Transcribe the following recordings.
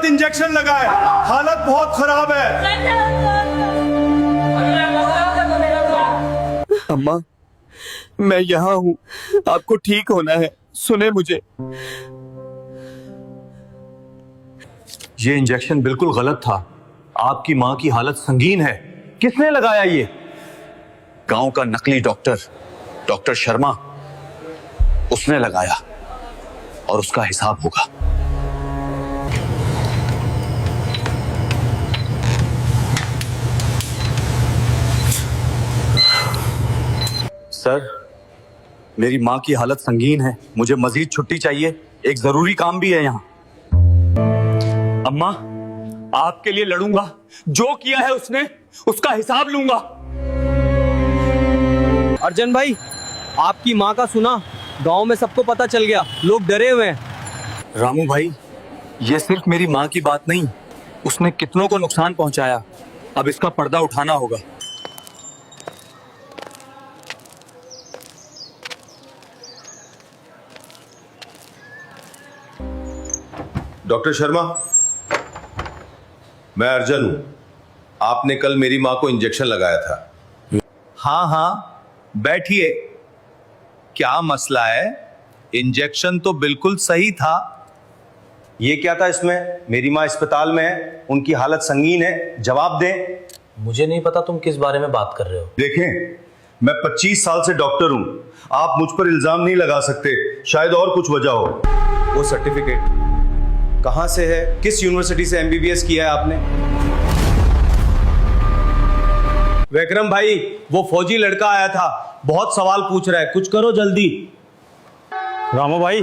गलत इंजेक्शन लगा है, हालत बहुत खराब है। अम्मा, मैं यहाँ हूँ, आपको ठीक होना है, सुने मुझे। ये इंजेक्शन बिल्कुल गलत था। आपकी माँ की हालत संगीन है। किसने लगाया ये? गांव का नकली डॉक्टर, डॉक्टर शर्मा, उसने लगाया और उसका हिसाब होगा। सर, मेरी माँ की हालत संगीन है, मुझे मजीद छुट्टी चाहिए, एक जरूरी काम भी है यहाँ। अम्मा, आपके लिए लड़ूंगा, जो किया है उसने उसका हिसाब लूंगा। अर्जन भाई, आपकी माँ का सुना, गांव में सबको पता चल गया, लोग डरे हुए हैं। रामू भाई, ये सिर्फ मेरी माँ की बात नहीं, उसने कितनों को नुकसान पहुंचाया। अब इसका पर्दा उठाना होगा। डॉक्टर शर्मा, मैं अर्जन हूं। आपने कल मेरी माँ को इंजेक्शन लगाया था। हाँ हाँ, बैठिए। क्या मसला है? इंजेक्शन तो बिल्कुल सही था। ये क्या था इसमें? मेरी माँ अस्पताल में है, उनकी हालत संगीन है, जवाब दें। मुझे नहीं पता तुम किस बारे में बात कर रहे हो। देखें, मैं 25 साल से डॉक्टर हूं, आप मुझ पर इल्जाम नहीं लगा सकते, शायद और कुछ वजह हो। वो सर्टिफिकेट कहाँ से है? किस यूनिवर्सिटी से एमबीबीएस किया है आपने? विक्रम भाई, वो फौजी लड़का आया था, बहुत सवाल पूछ रहा है, कुछ करो जल्दी। रामू भाई,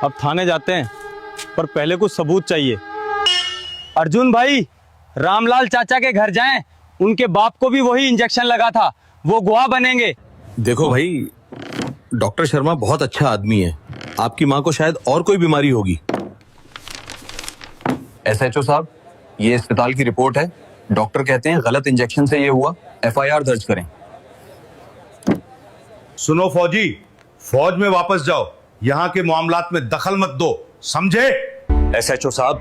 अब थाने जाते हैं, पर पहले कुछ सबूत चाहिए। अर्जुन भाई, रामलाल चाचा के घर जाएं, उनके बाप को भी वही इंजेक्शन लगा था, वो गवाह बनेंगे। देखो भाई, डॉक्टर शर्मा बहुत अच्छा आदमी है। आपकी माँ को शायद और कोई बीमारी होगी। एसएचओ साहब, ये अस्पताल की रिपोर्ट है, डॉक्टर कहते हैं गलत इंजेक्शन से ये हुआ, एफआईआर दर्ज करें। सुनो फौजी, फौज में वापस जाओ, यहाँ के मामलात में दखल मत दो, समझे? एसएचओ साहब,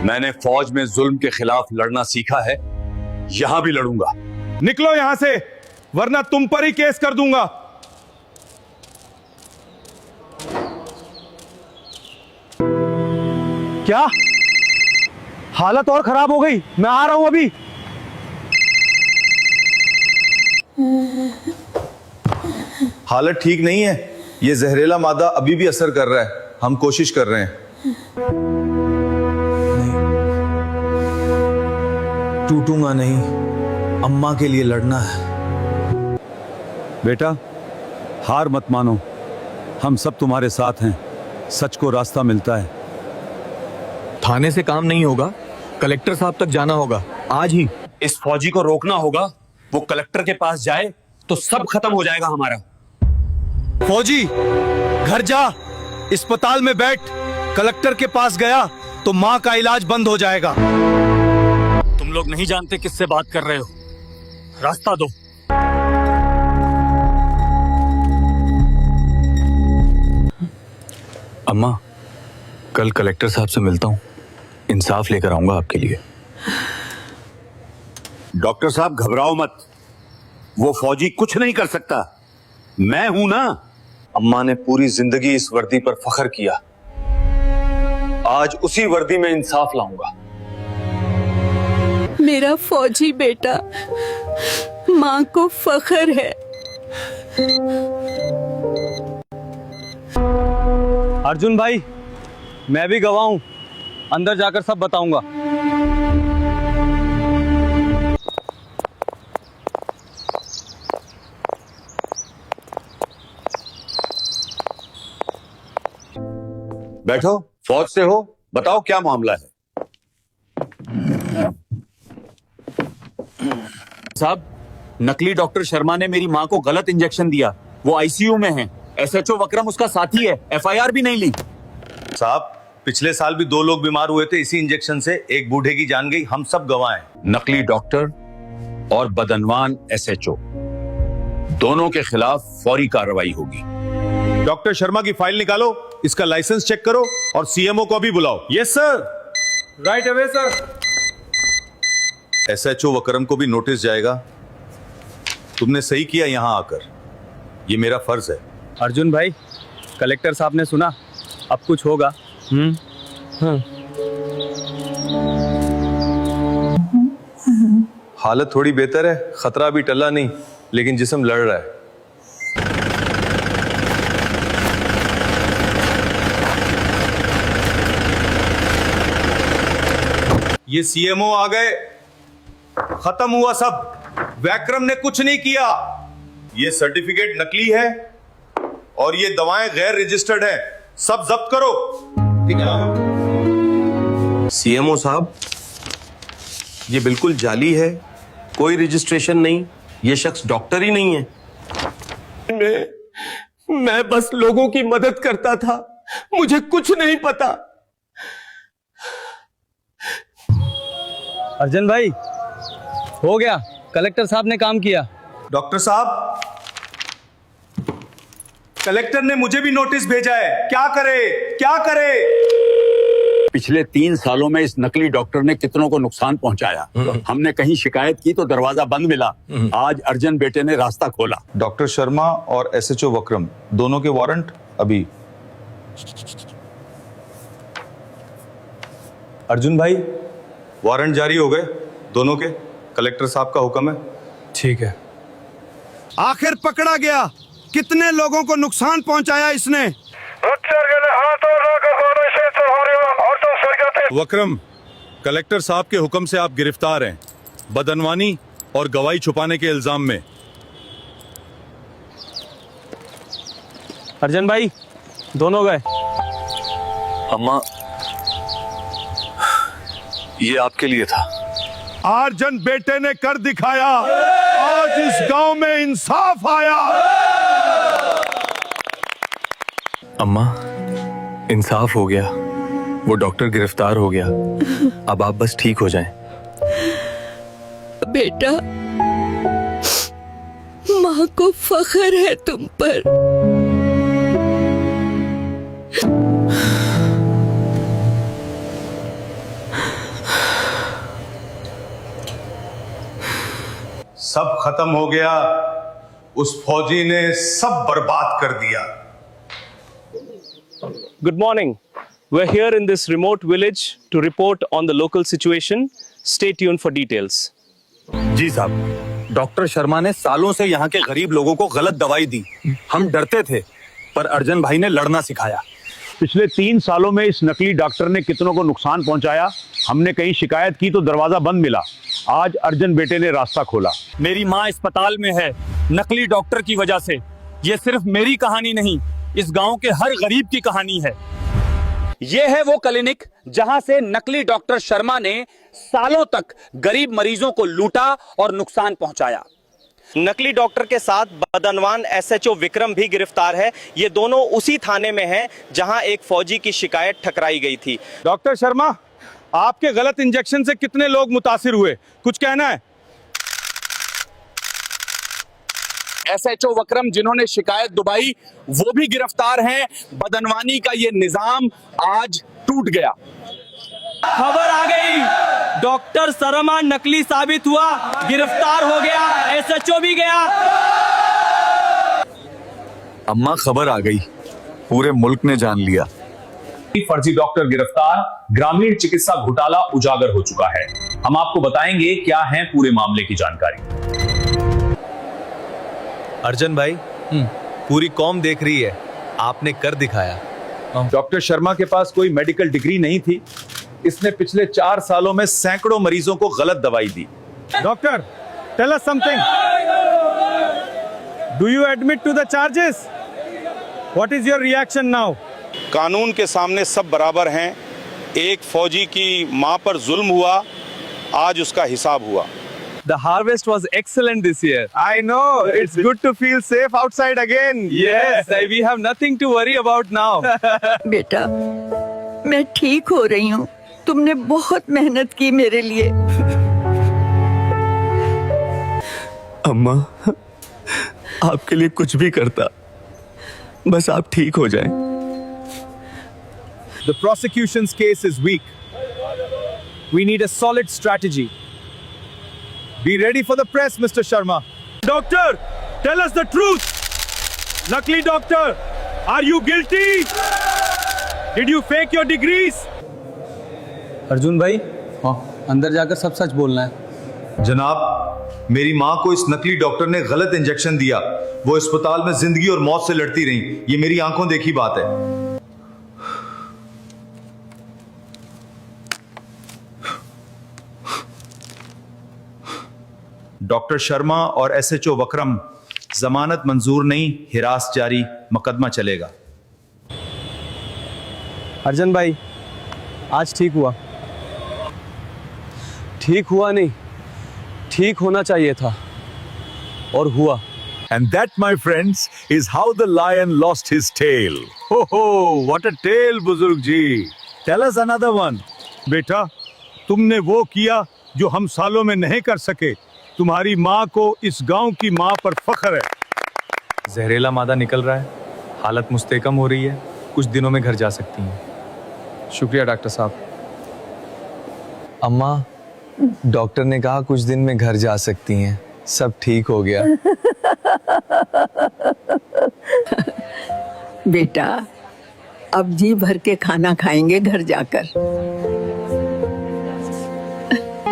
मैंने फौज में जुल्म के खिलाफ लड़ना सीखा है, यहां भी लड़ूंगा। निकलो यहाँ से, वरना तुम पर ही केस कर दूंगा। क्या हालत और खराब हो गई? मैं आ रहा हूं अभी। हालत ठीक नहीं है, ये जहरीला मादा अभी भी असर कर रहा है, हम कोशिश कर रहे हैं। टूटूंगा नहीं, अम्मा के लिए लड़ना है। बेटा, हार मत मानो, हम सब तुम्हारे साथ हैं, सच को रास्ता मिलता है। थाने से काम नहीं होगा, कलेक्टर साहब तक जाना होगा आज ही। इस फौजी को रोकना होगा, वो कलेक्टर के पास जाए तो सब खत्म हो जाएगा हमारा। फौजी, घर जा, अस्पताल में बैठ, कलेक्टर के पास गया तो माँ का इलाज बंद हो जाएगा। तुम लोग नहीं जानते किससे बात कर रहे हो, रास्ता दो। अम्मा, कल कलेक्टर साहब से मिलता हूं, इंसाफ लेकर आऊंगा आपके लिए। डॉक्टर साहब घबराओ मत, वो फौजी कुछ नहीं कर सकता, मैं हूं ना। अम्मा ने पूरी जिंदगी इस वर्दी पर फख्र किया, आज उसी वर्दी में इंसाफ लाऊंगा। मेरा फौजी बेटा, माँ को फख्र है। अर्जुन भाई, मैं भी गवाह हूं, अंदर जाकर सब बताऊंगा। बैठो, फौज से हो, बताओ क्या मामला है। साहब, नकली डॉक्टर शर्मा ने मेरी माँ को गलत इंजेक्शन दिया, वो आईसीयू में है। एसएचओ वक्रम उसका साथी है, एफआईआर भी नहीं ली। साहब, पिछले साल भी 2 लोग बीमार हुए थे इसी इंजेक्शन से, एक बूढ़े की जान गई, हम सब गवाह हैं। नकली डॉक्टर और बदनवान एसएचओ दोनों के खिलाफ फौरी कार्रवाई होगी। डॉक्टर शर्मा की फाइल निकालो, इसका लाइसेंस चेक करो और सीएमओ को भी बुलाओ। Yes sir, right away sir. SHO वक्रम को भी नोटिस जाएगा। तुमने सही किया यहां आकर, ये मेरा फर्ज है। अर्जुन भाई, कलेक्टर साहब ने सुना, अब कुछ होगा। हालत थोड़ी बेहतर है, खतरा भी टला नहीं, लेकिन जिस्म लड़ रहा है। ये सीएमओ आ गए, खत्म हुआ सब। वैक्रम ने कुछ नहीं किया। ये सर्टिफिकेट नकली है और ये दवाएं गैर रजिस्टर्ड है, सब जब्त करो। ठीक है ना? सीएमओ साहब, ये बिल्कुल जाली है, कोई रजिस्ट्रेशन नहीं, ये शख्स डॉक्टर ही नहीं है। मैं बस लोगों की मदद करता था, मुझे कुछ नहीं पता। अर्जुन भाई, हो गया, कलेक्टर साहब ने काम किया। डॉक्टर साहब, कलेक्टर ने मुझे भी नोटिस भेजा है, क्या करे क्या करे? पिछले 3 सालों में इस नकली डॉक्टर ने कितनों को नुकसान पहुंचाया। हमने कहीं शिकायत की तो दरवाजा बंद मिला। आज अर्जन बेटे ने रास्ता खोला। डॉक्टर शर्मा और एसएचओ वक्रम दोनों के वारंट अभी। अर्जुन भाई, वारंट जारी हो गए दोनों के, कलेक्टर साहब का हुक्म है। ठीक है। आखिर पकड़ा गया, कितने लोगों को नुकसान पहुंचाया इसने। वक्रम, कलेक्टर साहब के हुक्म से आप गिरफ्तार हैं, बदअनवानी और गवाही छुपाने के इल्जाम में। अर्जुन भाई, दोनों गए। अम्मा, ये आपके लिए था। अर्जुन बेटे ने कर दिखाया, आज इस गांव में इंसाफ आया। अम्मा, इंसाफ हो गया, वो डॉक्टर गिरफ्तार हो गया, अब आप बस ठीक हो जाएं। बेटा, माँ को फख्र है तुम पर। सब खत्म हो गया, उस फौजी ने सब बर्बाद कर दिया। Good morning. We're here in this remote village to report on the local situation. Stay tuned for details. जी साहब, डॉक्टर शर्मा ने सालों से यहाँ के गरीब लोगों को गलत दवाई दी। हम डरते थे, पर अर्जुन भाई ने लड़ना सिखाया। पिछले 3 सालों में इस नकली डॉक्टर ने कितनों को नुकसान पहुंचाया। हमने कहीं शिकायत की तो दरवाजा बंद मिला। आज अर्जुन बेटे ने रास्ता खोला। मेरी माँ अस्पताल में है नकली डॉक्टर की वजह से। ये सिर्फ मेरी कहानी नहीं, इस गांव के हर गरीब की कहानी है। ये है वो क्लिनिक जहां से नकली डॉक्टर शर्मा ने सालों तक गरीब मरीजों को लूटा और नुकसान पहुंचाया। नकली डॉक्टर के साथ बदअनवान एसएचओ विक्रम भी गिरफ्तार है। ये दोनों उसी थाने में हैं जहां एक फौजी की शिकायत ठकराई गई थी। डॉक्टर शर्मा, आपके गलत इंजेक्शन से कितने लोग मुतासिर हुए, कुछ कहना है? एसएचओ वक्रम जिन्होंने शिकायत दुबाई, वो भी गिरफ्तार हैं। बदअनवानी का ये निजाम आज टूट गया। खबर आ गई, डॉक्टर शर्मा नकली साबित हुआ, गिरफ्तार हो गया, एसएचओ भी गया। अम्मा, खबर आ गई, पूरे मुल्क ने जान लिया। फर्जी डॉक्टर गिरफ्तार, ग्रामीण चिकित्सा घोटाला उजागर हो चुका है। हम आपको बताएंगे क्या है पूरे मामले की जानकारी। अर्जुन भाई, पूरी कौम देख रही है, आपने कर दिखाया। डॉक्टर शर्मा के पास कोई मेडिकल डिग्री नहीं थी। इसने पिछले 4 सालों में सैकड़ों मरीजों को गलत दवाई दी। Doctor, tell us something. Do you admit to the charges? What is your reaction now? कानून के सामने सब बराबर हैं। एक फौजी की मां पर जुल्म हुआ, आज उसका हिसाब हुआ। The harvest was excellent this year. I know, it's good to feel safe outside again. Yes, we have nothing to worry about now. बेटा, मैं ठीक हो रही हूँ। तुमने बहुत मेहनत की मेरे लिए। अम्मा, आपके लिए कुछ भी करता, बस आप ठीक हो जाएं। The prosecution's case is weak. We need a solid strategy. Be ready for the press, Mr. Sharma. Doctor, tell us the truth. Nakli doctor, are you guilty? Did you fake your degrees? Arjun भाई, अंदर जाकर सब सच बोलना है। जनाब, मेरी माँ को इस नकली डॉक्टर ने गलत इंजेक्शन दिया। वो अस्पताल में जिंदगी और मौत से लड़ती रही। ये मेरी आंखों देखी बात है। डॉक्टर शर्मा और एसएचओ विक्रम, जमानत मंजूर नहीं, हिरासत जारी, मुकदमा चलेगा। अर्जुन भाई, आज ठीक हुआ। ठीक हुआ नहीं, ठीक होना चाहिए था, और हुआ। And that, my friends, is how the lion lost his tail. Ho ho, what a tale, बुजुर्ग जी. Tell us another one. बेटा, तुमने वो किया जो हम सालों में नहीं कर सके। तुम्हारी माँ को इस गांव की माँ पर फख्र है। जहरीला मादा निकल रहा है, हालत मुस्तहकम हो रही है, कुछ दिनों में घर जा सकती हैं। शुक्रिया डॉक्टर साहब। अम्मा, डॉक्टर ने कहा कुछ दिन में घर जा सकती हैं, सब ठीक हो गया। बेटा, अब जी भर के खाना खाएंगे घर जाकर।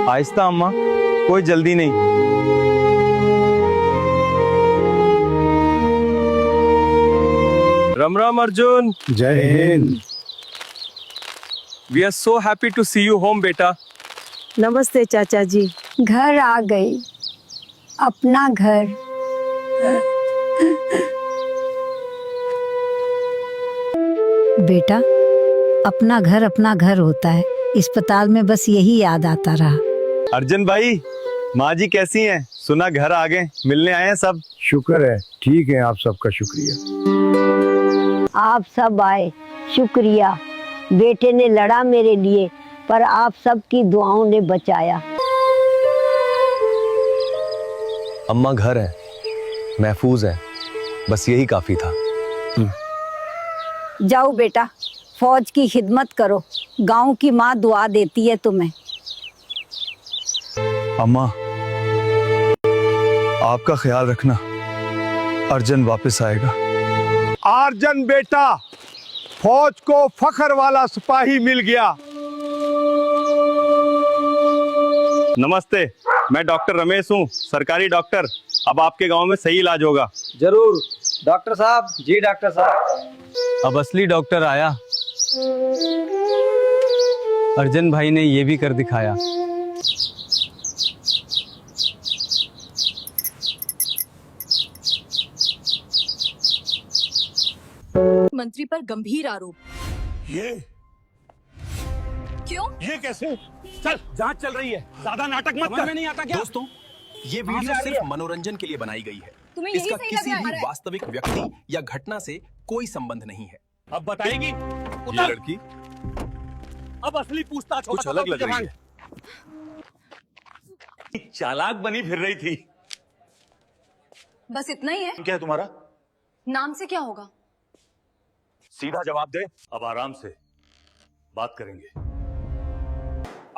आहिस्ता अम्मा, कोई जल्दी नहीं। राम राम अर्जुन। जय Hind. We are so happy to see you home, बेटा। नमस्ते चाचा जी। घर आ गई, अपना घर। बेटा, अपना घर होता है। अस्पताल में बस यही याद आता रहा। अर्जुन भाई, माँ जी कैसी हैं? सुना घर आ गए, मिलने आए हैं सब। शुक्र है, ठीक है, आप सबका शुक्रिया। आप सब आए, शुक्रिया। बेटे ने लड़ा मेरे लिए, पर आप सबकी दुआओं ने बचाया। अम्मा घर है, महफूज है, बस यही काफी था। जाओ बेटा, फौज की खिदमत करो। गांव की माँ दुआ देती है तुम्हें। अम्मा, आपका ख्याल रखना, अर्जुन वापस आएगा। अर्जुन बेटा, फौज को फख्र वाला सिपाही मिल गया। नमस्ते, मैं डॉक्टर रमेश हूँ, सरकारी डॉक्टर। अब आपके गांव में सही इलाज होगा। जरूर डॉक्टर साहब। जी डॉक्टर साहब। अब असली डॉक्टर आया। अर्जुन भाई ने ये भी कर दिखाया। मंत्री पर गंभीर आरोप। ये क्यों? ये कैसे? चल, जांच चल रही है, ज्यादा नाटक मत कर। नहीं आता क्या? दोस्तों, ये वीडियो सिर्फ मनोरंजन के लिए बनाई गई है। तुम्हें यही इसका सही किसी लग रहा भी है? वास्तविक व्यक्ति या घटना से कोई संबंध नहीं है। अब बताएगी? ये लड़की अब असली पूछताछ कुछ अलग लग रही है। चालाक बनी फिर रही थी। बस इतना ही है? क्या है तुम्हारा? नाम से क्या होगा? सीधा जवाब दे। अब आराम से बात करेंगे।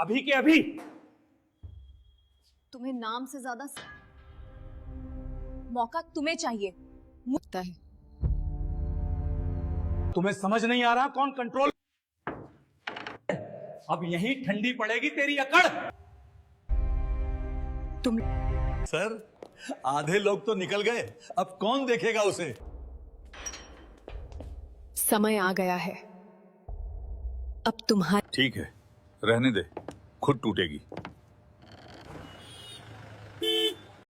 अभी के अभी। तुम्हें नाम से ज्यादा मौका तुम्हें चाहिए। मुक्ता है। तुम्हें समझ नहीं आ रहा कौन कंट्रोल? अब यहीं ठंडी पड़ेगी तेरी अकड़। तुम सर, आधे लोग तो निकल गए, अब कौन देखेगा उसे? समय आ गया है, अब तुम्हारा। ठीक है, रहने दे, खुद टूटेगी।